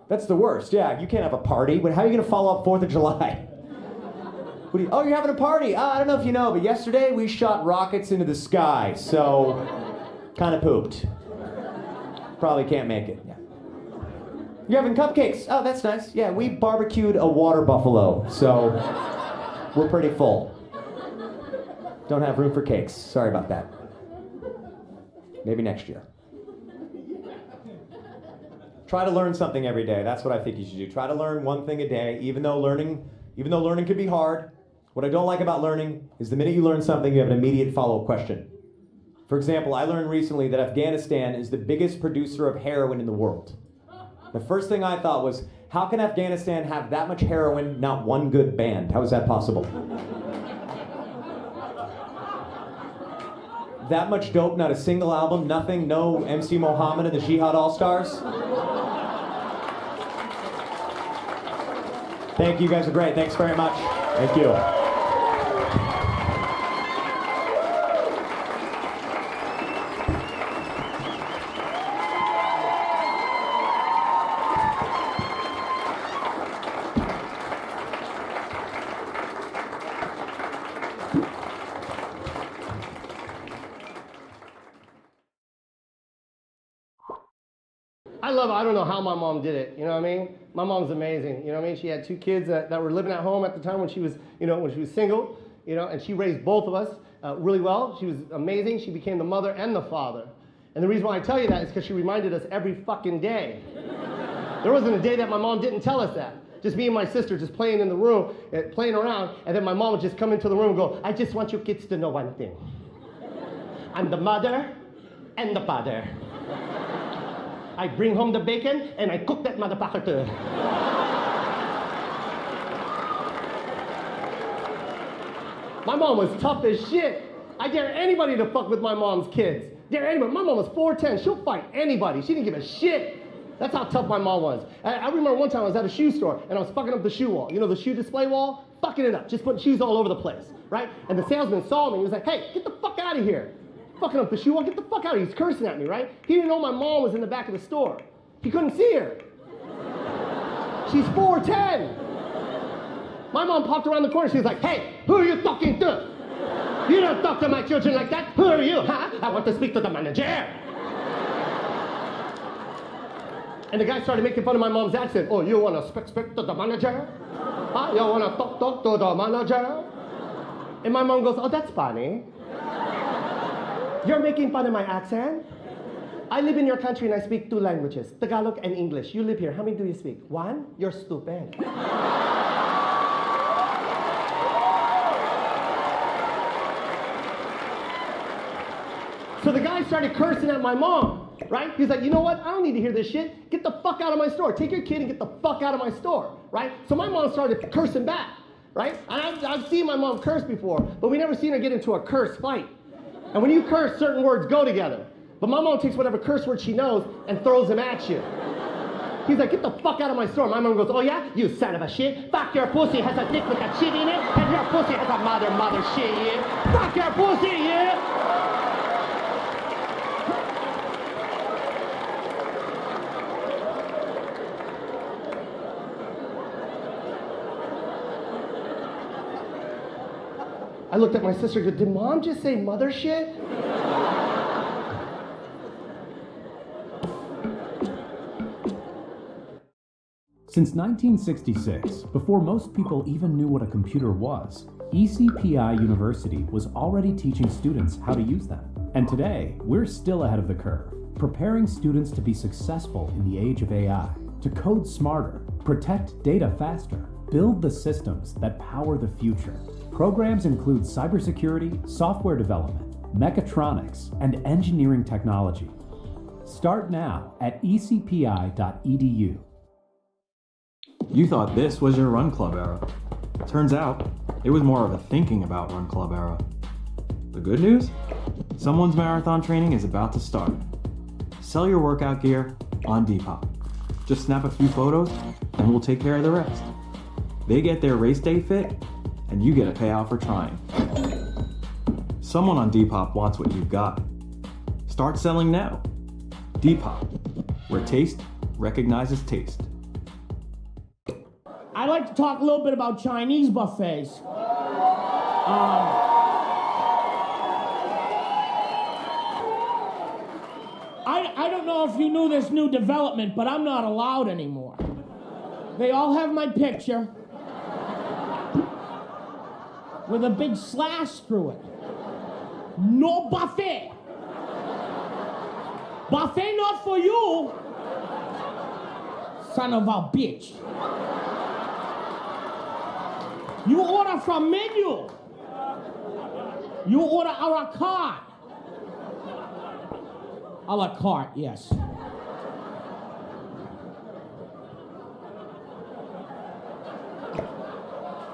That's the worst. Yeah, you can't have a party. But how are you going to follow up 4th of July? Oh, you're having a party. I don't know if you know, but yesterday we shot rockets into the sky. So, kind of pooped. Probably can't make it. Yeah. You're having cupcakes. Oh, that's nice. Yeah, we barbecued a water buffalo. So, we're pretty full. Don't have room for cakes. Sorry about that. Maybe next year. Try to learn something every day. That's what I think you should do. Try to learn one thing a day, even though learning can be hard. What I don't like about learning is the minute you learn something, you have an immediate follow-up question. For example, I learned recently that Afghanistan is the biggest producer of heroin in the world. The first thing I thought was, how can Afghanistan have that much heroin, not one good band? How is that possible? That much dope, not a single album, nothing, no MC Mohammed and the Jihad All-Stars? Thank you, you guys are great. Thanks very much. Thank you. I don't know how my mom did it, you know what I mean? My mom's amazing, you know what I mean? She had 2 kids that were living at home at the time when she was, when she was single, and she raised both of us really well. She was amazing. She became the mother and the father. And the reason why I tell you that is because she reminded us every fucking day. There wasn't a day that my mom didn't tell us that. Just me and my sister just playing in the room, playing around, and then my mom would just come into the room and go, I just want you kids to know one thing. I'm the mother and the father. I bring home the bacon, and I cook that motherfucker too. My mom was tough as shit. I dare anybody to fuck with my mom's kids. Dare anybody. My mom was 4'10". She'll fight anybody. She didn't give a shit. That's how tough my mom was. I remember one time I was at a shoe store, and I was fucking up the shoe wall. You know, the shoe display wall? Fucking it up. Just putting shoes all over the place, right? And the salesman saw me. He was like, hey, get the fuck out of here. Fucking up the shoe wall, get the fuck out of here. He's cursing at me, right? He didn't know my mom was in the back of the store. He couldn't see her. She's 4'10". My mom popped around the corner. She was like, hey, who are you talking to? You don't talk to my children like that. Who are you, huh? I want to speak to the manager. And the guy started making fun of my mom's accent. Oh, you want to speak to the manager? Huh? You want to talk to the manager? And my mom goes, oh, that's funny. You're making fun of my accent? I live in your country and I speak 2 languages, Tagalog and English. You live here. How many do you speak? 1? You're stupid. So the guy started cursing at my mom, right? He's like, you know what? I don't need to hear this shit. Get the fuck out of my store. Take your kid and get the fuck out of my store, right? So my mom started cursing back, right? And I've seen my mom curse before, but we never seen her get into a curse fight. And when you curse, certain words go together. But my mom takes whatever curse word she knows and throws them at you. He's like, get the fuck out of my store. My mom goes, oh yeah? You son of a shit. Fuck, your pussy has a dick with a shit in it, and your pussy has a mother shit. Fuck your pussy, yeah? I looked at my sister and go, did mom just say mother shit? Since 1966, before most people even knew what a computer was, ECPI University was already teaching students how to use them. And today, we're still ahead of the curve, preparing students to be successful in the age of AI, to code smarter, protect data faster, build the systems that power the future. Programs include cybersecurity, software development, mechatronics, and engineering technology. Start now at ecpi.edu. You thought this was your Run Club era. Turns out, it was more of a thinking about Run Club era. The good news? Someone's marathon training is about to start. Sell your workout gear, on Depop. Just snap a few photos, and we'll take care of the rest. They get their race day fit, and you get a payout for trying. Someone on Depop wants what you've got. Start selling now. Depop, where taste recognizes taste. I'd like to talk a little bit about Chinese buffets. I don't know if you knew this new development, but I'm not allowed anymore. They all have my picture with a big slash through it. No buffet. Buffet not for you, son of a bitch. You order from menu. You order a la carte. A la carte, yes.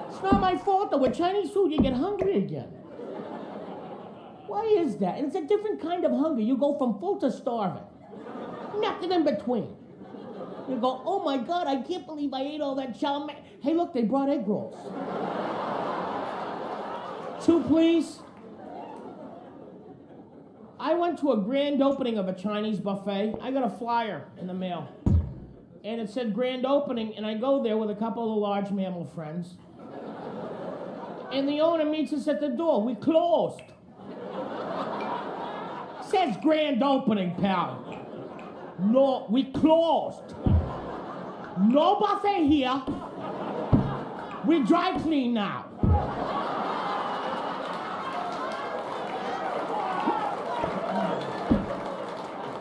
It's not my fault though. With Chinese food, you get hungry again. Why is that? And it's a different kind of hunger. You go from full to starving. Nothing in between. You go, oh my God, I can't believe I ate all that chow mein. Hey, look, they brought egg rolls. 2, please. I went to a grand opening of a Chinese buffet. I got a flyer in the mail. And it said grand opening, and I go there with a couple of large mammal friends. And the owner meets us at the door. We closed. Says grand opening, pal. No, we closed. No buffet here. We dry clean now.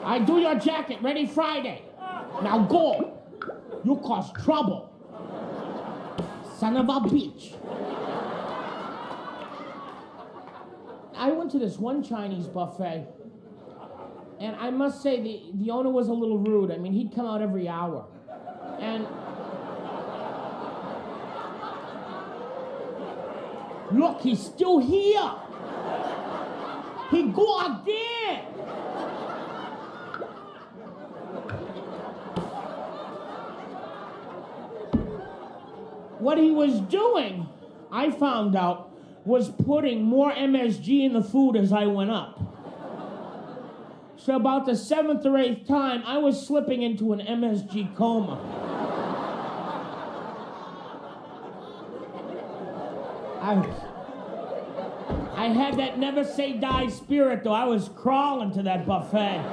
I do your jacket, ready Friday. Now go. You cause trouble. Son of a bitch. I went to this one Chinese buffet, and I must say the owner was a little rude. I mean, he'd come out every hour. And look, he's still here. He go again. What he was doing, I found out, was putting more MSG in the food as I went up. So about the 7th or 8th time, I was slipping into an MSG coma. I had that never say die spirit, though. I was crawling to that buffet.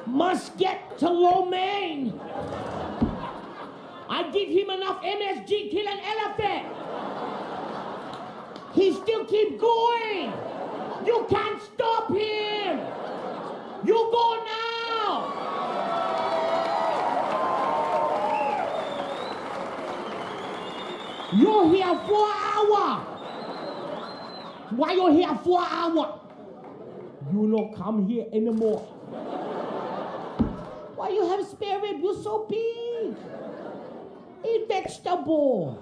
Must get to lo mein. I give him enough MSG, kill an elephant. He still keep going. You can't stop him. You go now. You're here for an hour. Why you here for an hour? You don't come here anymore. Why you have spare rib? You're so big. Eat vegetable.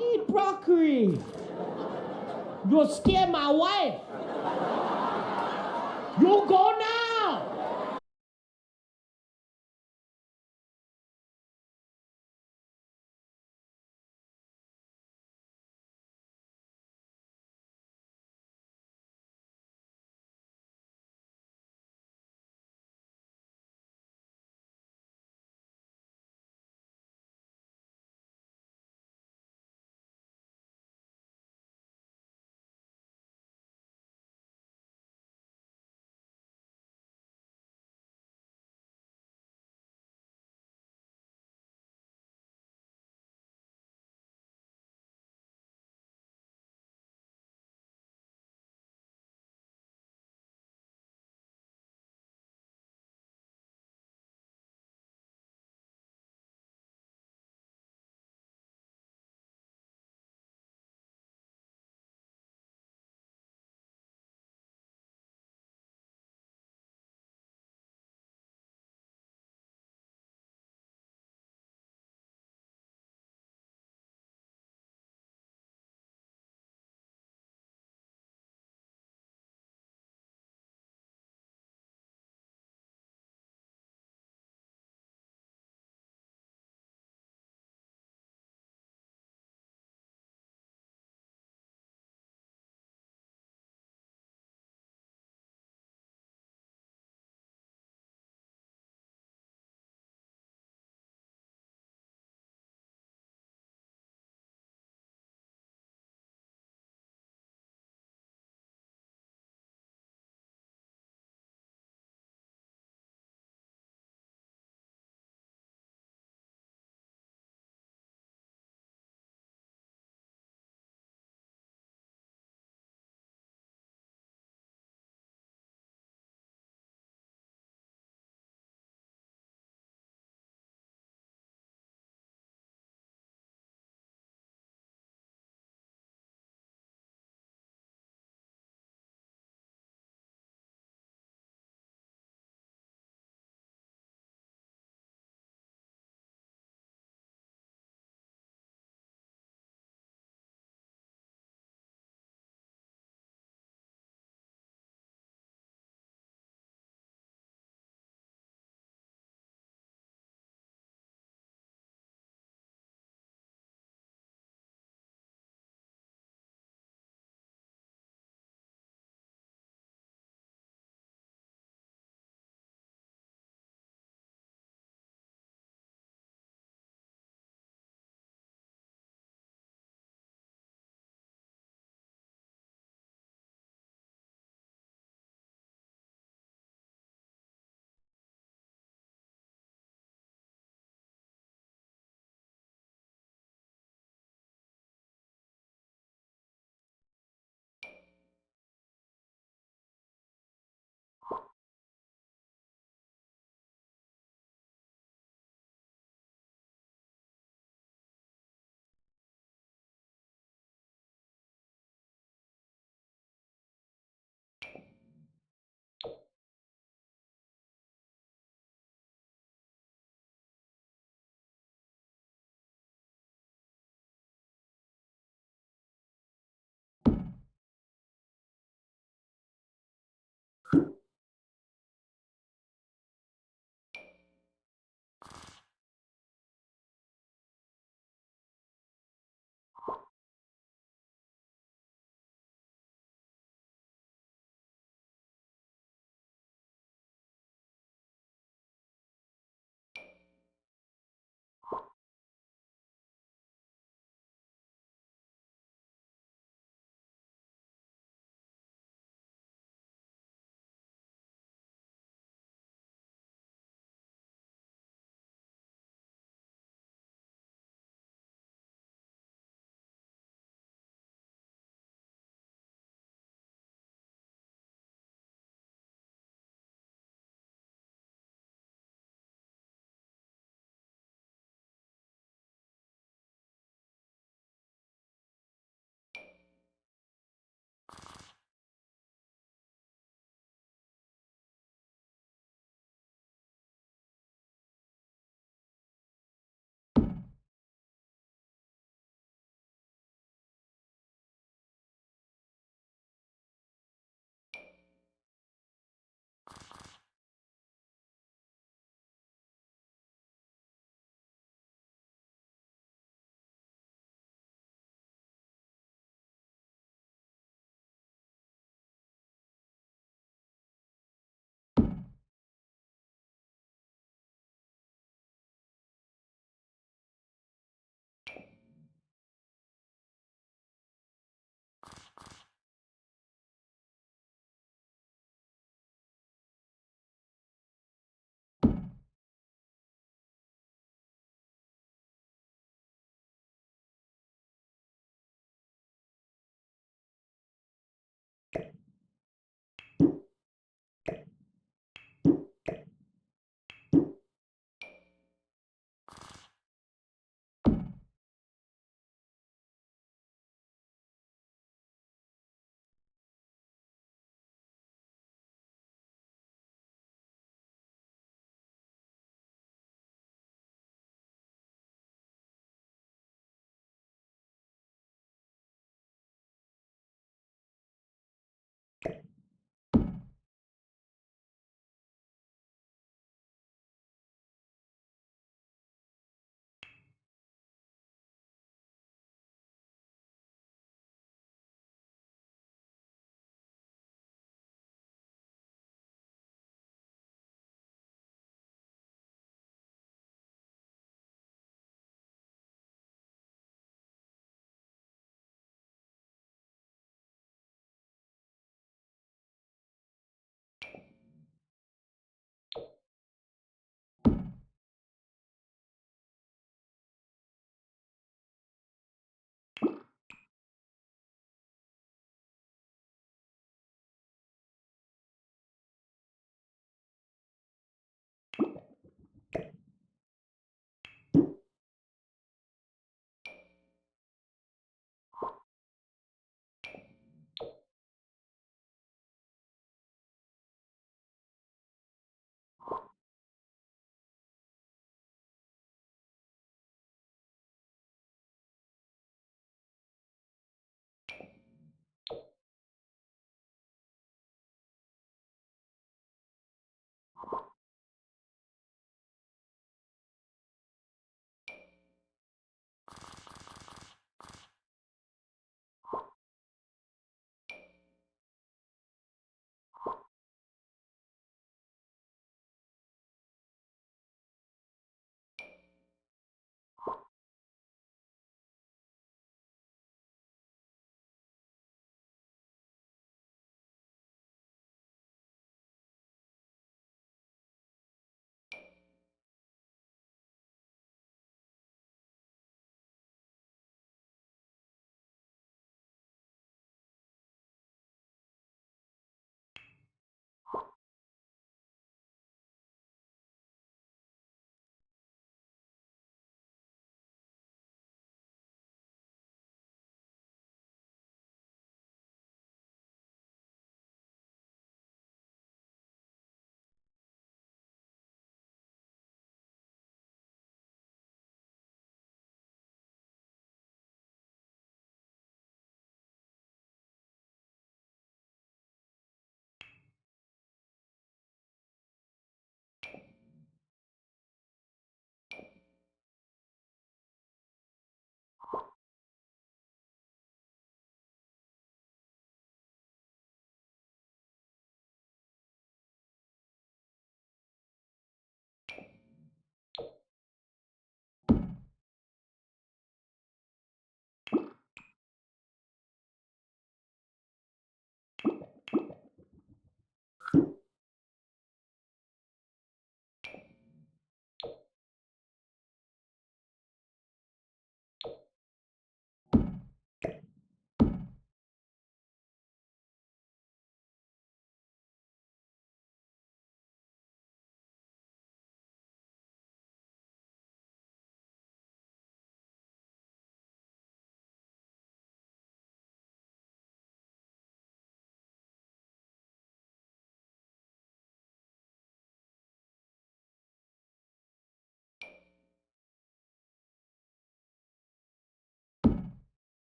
Eat broccoli. You'll scare my wife. You go now.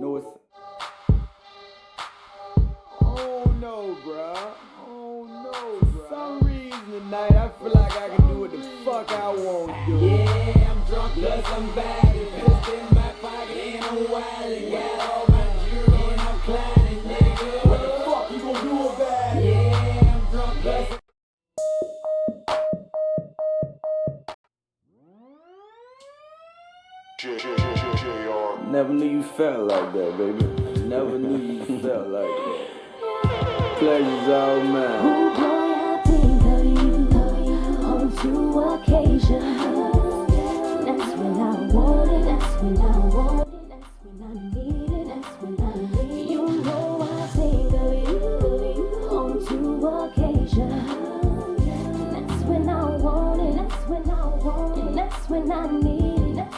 know it's. Oh no, bruh. Oh no, bruh. For some reason tonight, I feel like I can do what the fuck I want to do. Yeah, I'm drunk, plus I'm bad. Pissed in my pocket, and I'm wildin'. Got all my jewelry, and I'm climbing, nigga. What the fuck you gonna do about it? Yeah, I'm drunk, plus. Never knew you felt like that, baby. Never knew you felt like that. Pleasure's all mine. Oh boy, I think of you on 2 occasions. That's when I want it, that's when I want it, that's when I need it, that's when I need it. You know I think of you on 2 occasions. That's when I want it, that's when I want it, that's when I need it.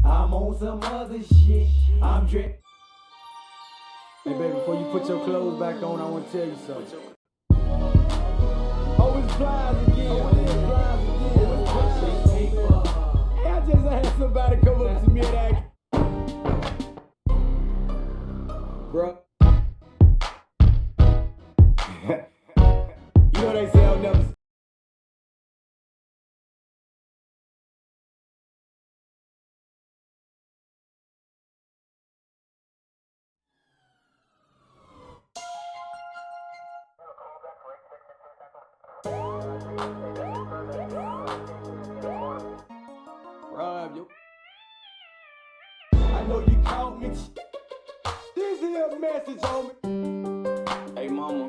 I'm on some other shit. I'm drip. Hey, baby, before you put your clothes back on, I want to tell you something. Oh, it's flies again. It's flies again. Hey, I just had somebody come up to me and ask. Bro. You know they say I'll never. Rob, yo. I know you caught me. This is a message, homie. Hey, mama.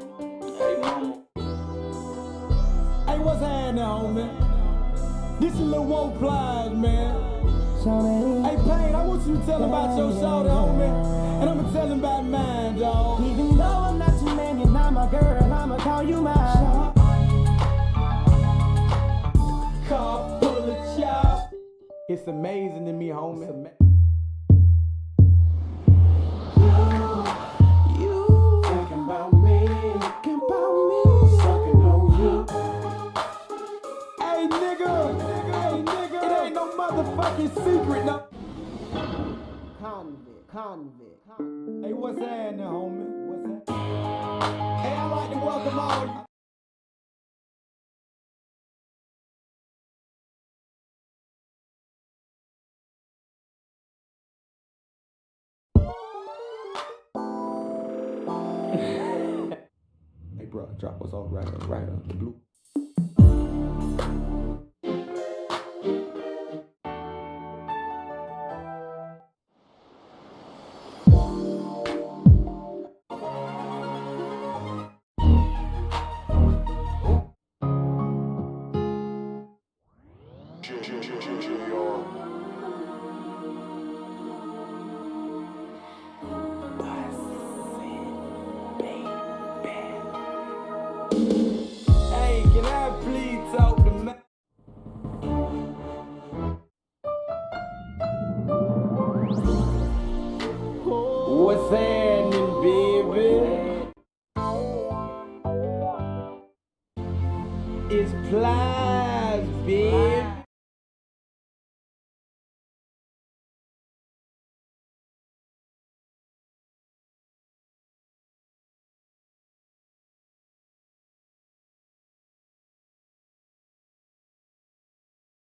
Hey, mama. Hey, what's happening, homie? This is Lil Won't Plies, man. Hey, Payne, I want you to tell him about your shorty, homie. And I'ma tell him about mine, dawg. Even though I'm not your man, you're not my girl, I'ma call you mine. Car full of chops. It's amazing to me, homie. You thinking about me, sucking on you. Hey, nigga, it ain't no motherfucking secret, no. Convict. Hey, what's happening, homie? What's happening? Hey, I'd like to welcome all you. Hey, bro, drop us off right on the blue. Hey, can I please talk to me? What's happening, baby? It's Plies, baby.